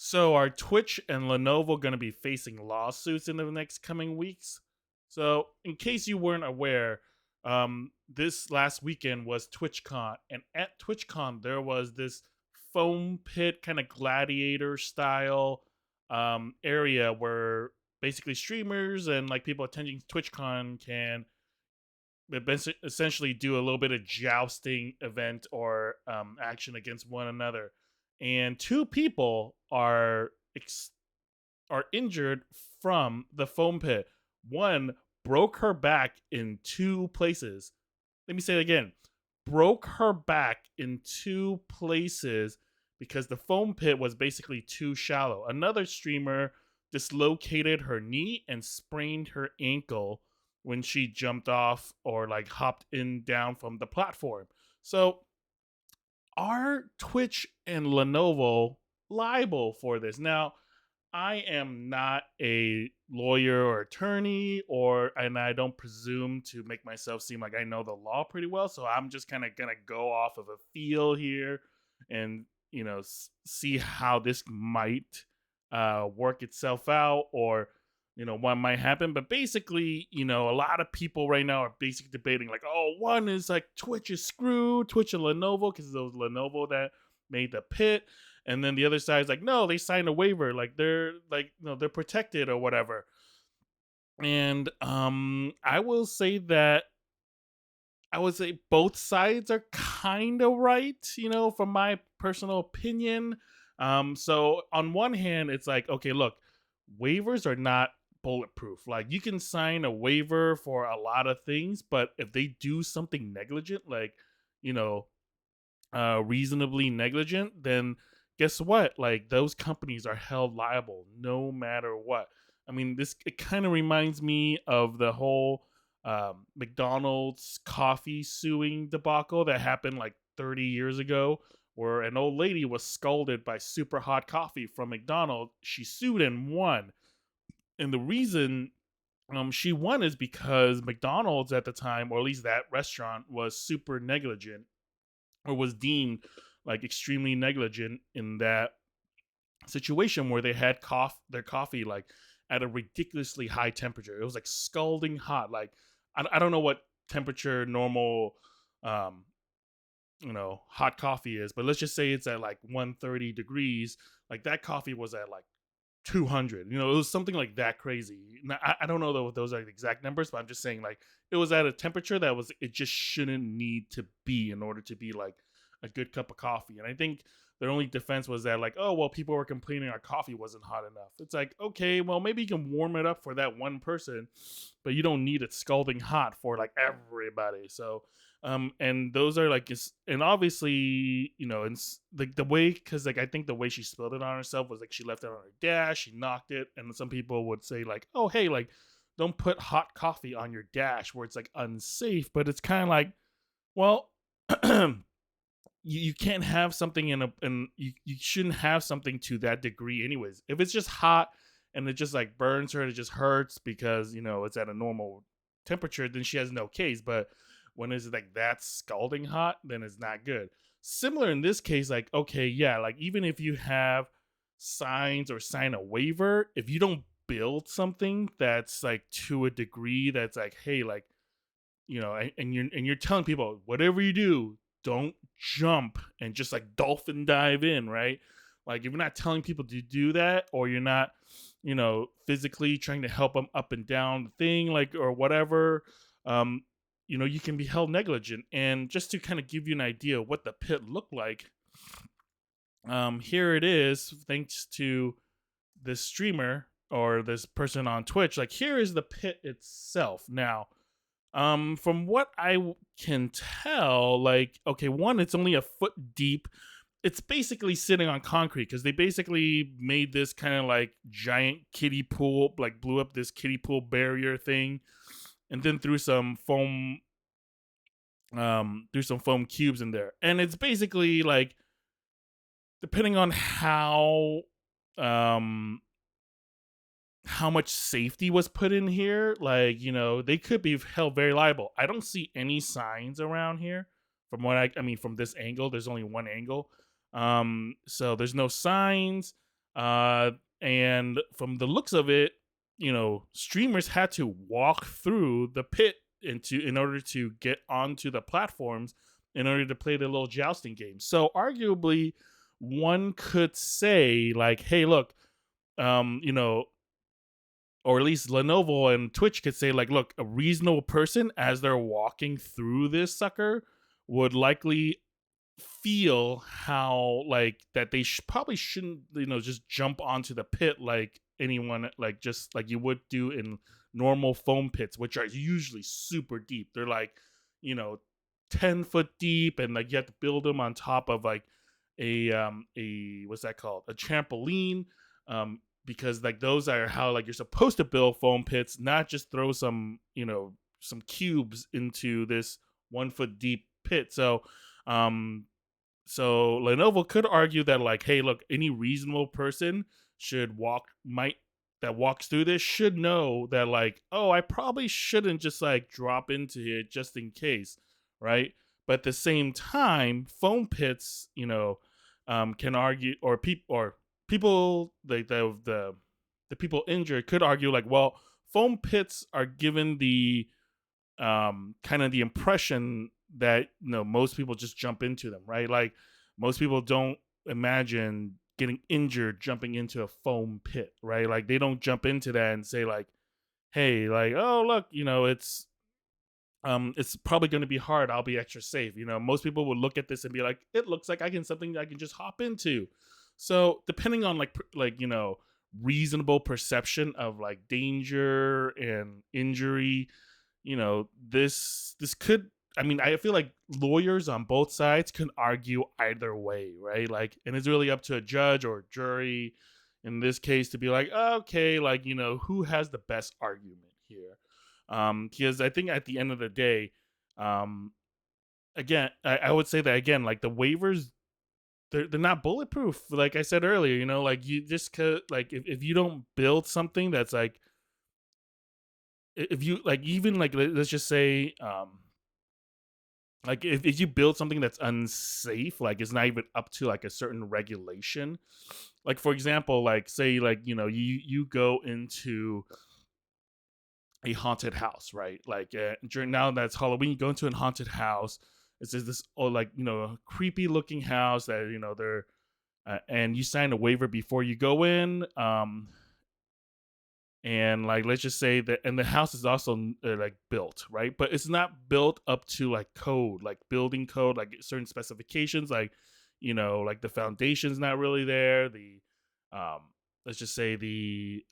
So are Twitch and Lenovo going to be facing lawsuits in the next coming weeks? So, in case you weren't aware, this last weekend was TwitchCon, and at TwitchCon there was this foam pit kind of gladiator style area where basically streamers and like people attending TwitchCon can essentially do a little bit of jousting event or action against one another, and two people are injured from the foam pit. One broke her back in two places. Let me say it again. Broke her back in two places because the foam pit was basically too shallow. Another streamer dislocated her knee and sprained her ankle when she jumped off or like hopped in down from the platform. So, are Twitch and Lenovo liable for this? Now, I am not a lawyer or attorney, and I don't presume to make myself seem like I know the law pretty well. So I'm just kind of gonna go off of a feel here, and see how this might work itself out, or what might happen. But basically, a lot of people right now are basically debating like, oh, one is like Twitch is screwed, Twitch and Lenovo, because it was Lenovo that made the pit, and then the other side is like, no, they signed a waiver, like they're like, they're protected or whatever. And I would say both sides are kind of right, from my personal opinion. So on one hand, it's like, okay, look, waivers are not bulletproof. Like, you can sign a waiver for a lot of things, but if they do something negligent, like, you know, reasonably negligent, then guess what? Like, those companies are held liable no matter what. I mean, this it kind of reminds me of the whole McDonald's coffee suing debacle that happened like 30 years ago, where an old lady was scalded by super hot coffee from McDonald's. She sued and won. And the reason she won is because McDonald's at the time, or at least that restaurant, was super negligent, or was deemed like extremely negligent in that situation where they had their coffee like at a ridiculously high temperature. It was like scalding hot. Like, I don't know what temperature normal um hot coffee is, but let's just say it's at like 130 degrees. Like, that coffee was at like 200. It was something like that crazy. Now, I don't know if those are the exact numbers, but I'm just saying, like, it was at a temperature that it just shouldn't need to be in order to be like a good cup of coffee. And I think their only defense was that, like, oh, well, people were complaining our coffee wasn't hot enough. It's like, okay, well, maybe you can warm it up for that one person, but you don't need it scalding hot for like everybody. So and those are like, and obviously, and like the way, because like I think the way she spilled it on herself was like she left it on her dash, she knocked it, and some people would say like, oh, hey, like, don't put hot coffee on your dash where it's like unsafe. But it's kind of like, well, you can't have something and you shouldn't have something to that degree anyways. If it's just hot and it just like burns her and it just hurts because it's at a normal temperature, then she has no case. But when it's like that scalding hot, then it's not good. Similar in this case, like, okay, yeah, like, even if you have signs or sign a waiver, if you don't build something that's like to a degree that's like, hey, like, and you're telling people, whatever you do, don't jump and just like dolphin dive in, right? Like, if you're not telling people to do that, or you're not physically trying to help them up and down the thing, like, or whatever, um you can be held negligent. And just to kind of give you an idea of what the pit looked like, here it is, thanks to this streamer or this person on Twitch. Like, here is the pit itself. Now, from what I can tell, like, okay, one, it's only a foot deep. It's basically sitting on concrete because they basically made this kind of like giant kiddie pool, like blew up this kiddie pool barrier thing, and then threw some foam cubes in there. And it's basically like, depending on um how much safety was put in here, like, they could be held very liable. I don't see any signs around here from what I mean, from this angle. There's only one angle. So there's no signs. Uh, and from the looks of it, streamers had to walk through the pit in order to get onto the platforms in order to play the little jousting game. So arguably, one could say like, hey, look, you know, or at least Lenovo and Twitch could say like, look, a reasonable person as they're walking through this sucker would likely feel how like that they probably shouldn't just jump onto the pit like anyone, like just like you would do in normal foam pits, which are usually super deep. They're like you know 10 foot deep, and like you have to build them on top of like a what's that called, a trampoline, because like those are how like you're supposed to build foam pits, not just throw some cubes into this 1 foot deep pit. Um so Lenovo could argue that like, hey, look, any reasonable person should walk might that walks through this should know that like, oh, I probably shouldn't just like drop into it just in case, right? But at the same time, foam pits, can argue, or people like the people injured could argue like, well, foam pits are given the kind of the impression that most people just jump into them, right? Like most people don't imagine getting injured jumping into a foam pit, right? Like they don't jump into that and say like, hey, like, oh look, it's probably going to be hard, I'll be extra safe. Most people would look at this and be like, it looks like something I can just hop into. So depending on like reasonable perception of like danger and injury, this could, I mean, I feel like lawyers on both sides can argue either way, right? Like, and it's really up to a judge or a jury in this case to be like, okay, like, who has the best argument here? Because I think at the end of the day, um again, I would say that again, like the waivers, they're not bulletproof. Like I said earlier, like you just could, like if you don't build something that's like, if you like, even like let's just say like if you build something that's unsafe, like it's not even up to like a certain regulation, like for example, like say like you go into a haunted house, right? Like during, now that's Halloween, you go into a haunted house. It's just this, oh, like creepy looking house that they're and you sign a waiver before you go in. And like let's just say that, and the house is also like built right, but it's not built up to like code, like building code, like certain specifications, like like the foundation's not really there, the um let's just say the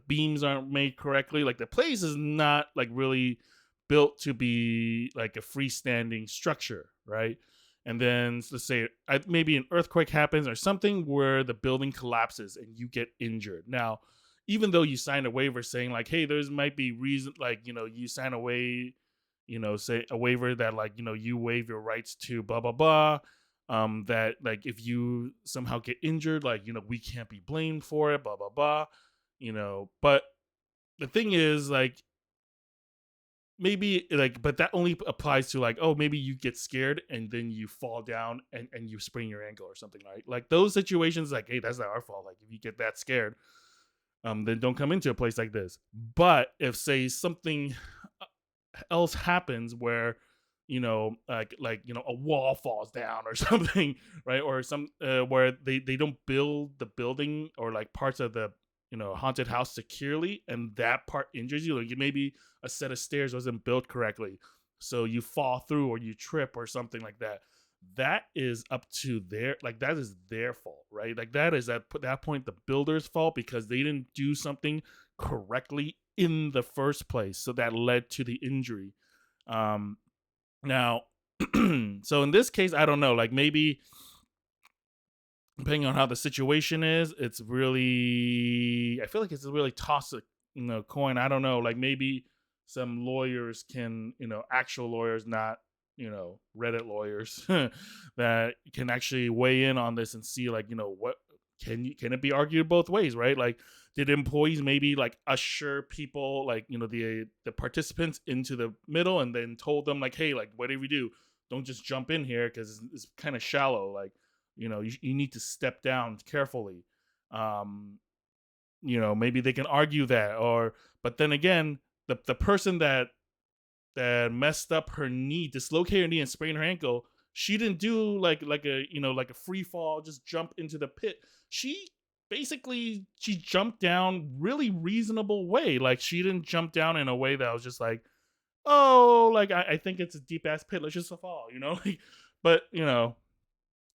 beams aren't made correctly, like the place is not like really built to be like a freestanding structure, right? And then let's say maybe an earthquake happens or something where the building collapses and you get injured. Now, even though you sign a waiver saying like, hey, there's might be reason, like you sign away, say a waiver that like you waive your rights to blah blah blah, that like if you somehow get injured, like we can't be blamed for it, blah blah blah, but the thing is like, maybe like, but that only applies to like, oh, maybe you get scared and then you fall down and you sprain your ankle or something, right? Like those situations, like, hey, that's not our fault. Like if you get that scared, then don't come into a place like this. But if say something else happens where a wall falls down or something, right? Or some where they don't build the building or like parts of the haunted house securely, and that part injures you, like maybe a set of stairs wasn't built correctly, so you fall through or you trip or something like that, that is up to their, like that is their fault, right? Like that is at that point the builder's fault because they didn't do something correctly in the first place, so that led to the injury. Now so in this case, I don't know, like maybe depending on how the situation is, it's really, I feel like it's a really toss a coin. I don't know, like maybe some lawyers can, actual lawyers, not Reddit lawyers, that can actually weigh in on this and see like what can it be argued both ways, right? Like did employees maybe like usher people, like the participants into the middle and then told them like, hey, like whatever you do, don't just jump in here because it's kind of shallow, like you need to step down carefully. Um, maybe they can argue that, but then again, the person that messed up her knee, dislocated her knee and sprained her ankle, she didn't do like a free fall, just jump into the pit. She she jumped down really reasonable way. Like she didn't jump down in a way that was just like, oh, like I think it's a deep ass pit. Let's just fall, but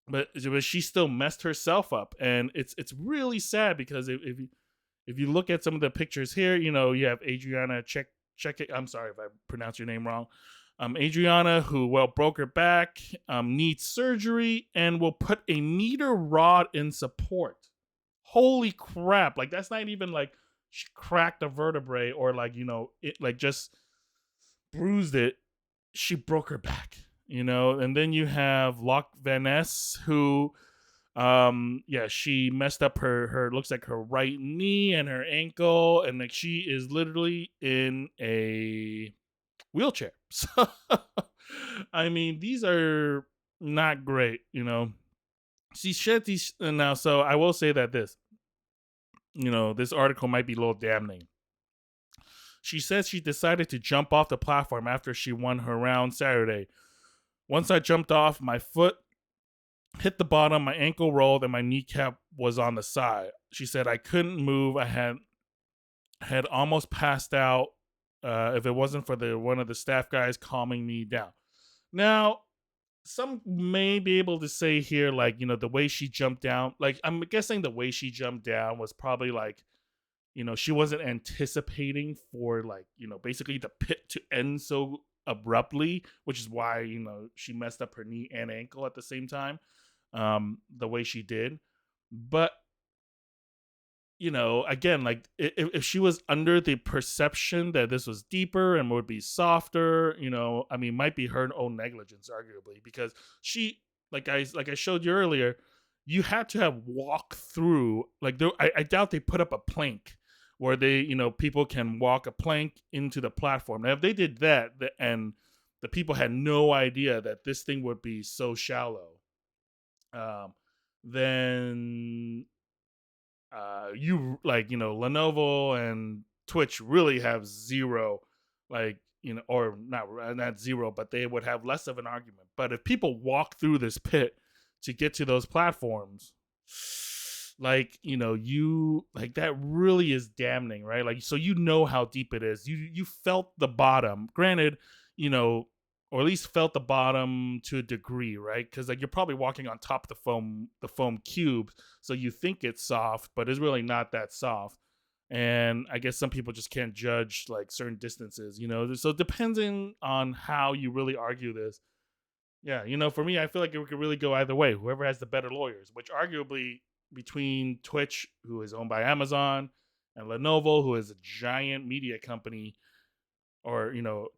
but she still messed herself up, and it's really sad because if you look at some of the pictures here, you have Adriana check it. I'm sorry if I pronounce your name wrong. Adriana, who broke her back, needs surgery, and will put a meter rod in support. Holy crap! Like that's not even like she cracked a vertebrae or like it like just bruised it. She broke her back. And then you have Locke Van Ness, who she messed up her looks like her right knee and her ankle, and like she is literally in a wheelchair. So I mean, these are not great. She shed these now, so I will say that this article might be a little damning. She says she decided to jump off the platform after she won her round Saturday. Once I jumped off, my foot hit the bottom, my ankle rolled, and my kneecap was on the side. She said I couldn't move. I had almost passed out if it wasn't for one of the staff guys calming me down. Now, some may be able to say here, like, the way she jumped down, like, I'm guessing the way she jumped down was probably like, she wasn't anticipating for like, basically the pit to end so abruptly, which is why, she messed up her knee and ankle at the same time, the way she did. But, again, like if she was under the perception that this was deeper and would be softer, I mean, might be her own negligence, arguably, because she, like I showed you earlier, you had to have walk through, like I doubt they put up a plank where they, people can walk a plank into the platform. Now, if they did that and the people had no idea that this thing would be so shallow, then Lenovo and Twitch really have zero, like, or not zero, but they would have less of an argument. But if people walk through this pit to get to those platforms, like, you like that really is damning, right? Like, so how deep it is. You felt the bottom. Granted, or at least felt the bottom to a degree, right? Because like you're probably walking on top of the foam cube, so you think it's soft, but it's really not that soft. And I guess some people just can't judge like certain distances, So depending on how you really argue this, yeah, for me, I feel like it could really go either way. Whoever has the better lawyers, which arguably between Twitch, who is owned by Amazon, and Lenovo, who is a giant media company or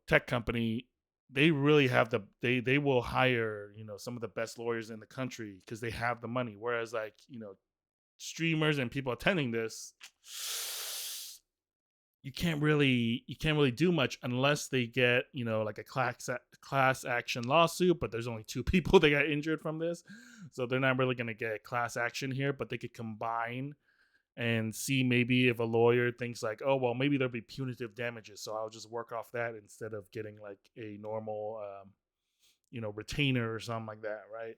tech company, they really have they will hire some of the best lawyers in the country because they have the money. Whereas like streamers and people attending this, you can't really do much unless they get like a class action lawsuit. But there's only 2 people that got injured from this, so they're not really going to get class action here. But they could combine and see maybe if a lawyer thinks like, oh, well, maybe there'll be punitive damages, so I'll just work off that instead of getting like a normal retainer or something like that, right?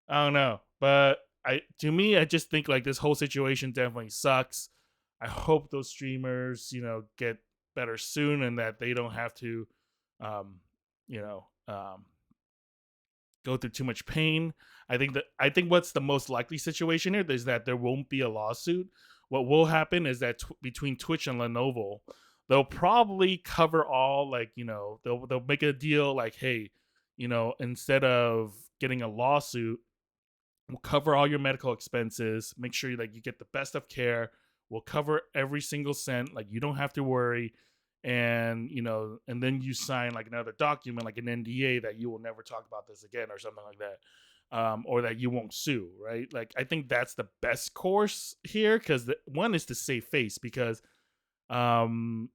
I don't know, but to me, I just think like this whole situation definitely sucks. I hope those streamers get better soon and that they don't have to um you know go through too much pain. I think what's the most likely situation here is that there won't be a lawsuit. What will happen is that between Twitch and Lenovo, they'll probably cover all, like, they'll make a deal like, hey, instead of getting a lawsuit, we'll cover all your medical expenses, make sure like you get the best of care. We'll cover every single cent, like you don't have to worry. And and then you sign like another document, like an NDA, that you will never talk about this again or something like that. Or that you won't sue, right? Like I think that's the best course here, because one is to save face, because even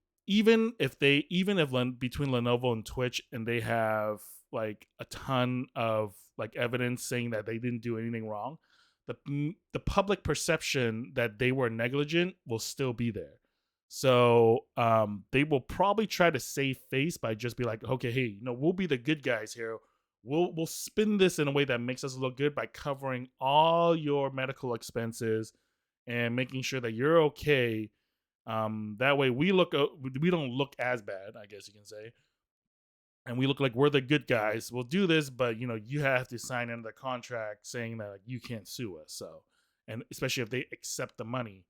if between Lenovo and Twitch, and they have like a ton of like evidence saying that they didn't do anything wrong, the public perception that they were negligent will still be there. So they will probably try to save face by just be like, okay, hey, we'll be the good guys here. We'll spin this in a way that makes us look good by covering all your medical expenses and making sure that you're okay. That way we don't look as bad, I guess you can say, and we look like we're the good guys. We'll do this, but you have to sign into the contract saying that like, you can't sue us. So, and especially if they accept the money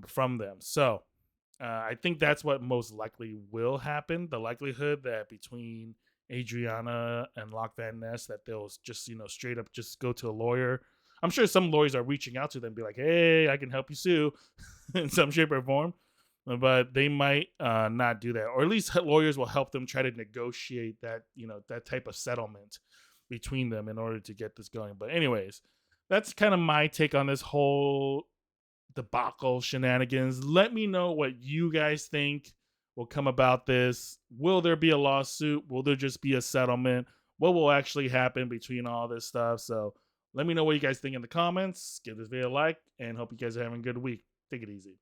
from them. So, I think that's what most likely will happen. The likelihood that between Adriana and Locke Van Ness that they'll just straight up just go to a lawyer. I'm sure some lawyers are reaching out to them, be like, "Hey, I can help you sue," in some shape or form, but they might not do that, or at least lawyers will help them try to negotiate that that type of settlement between them in order to get this going. But anyways, that's kind of my take on this whole debacle shenanigans. Let me know what you guys think will come about this. Will there be a lawsuit? Will there just be a settlement? What will actually happen between all this stuff? So let me know what you guys think in the comments. Give this video a like and hope you guys are having a good week. Take it easy.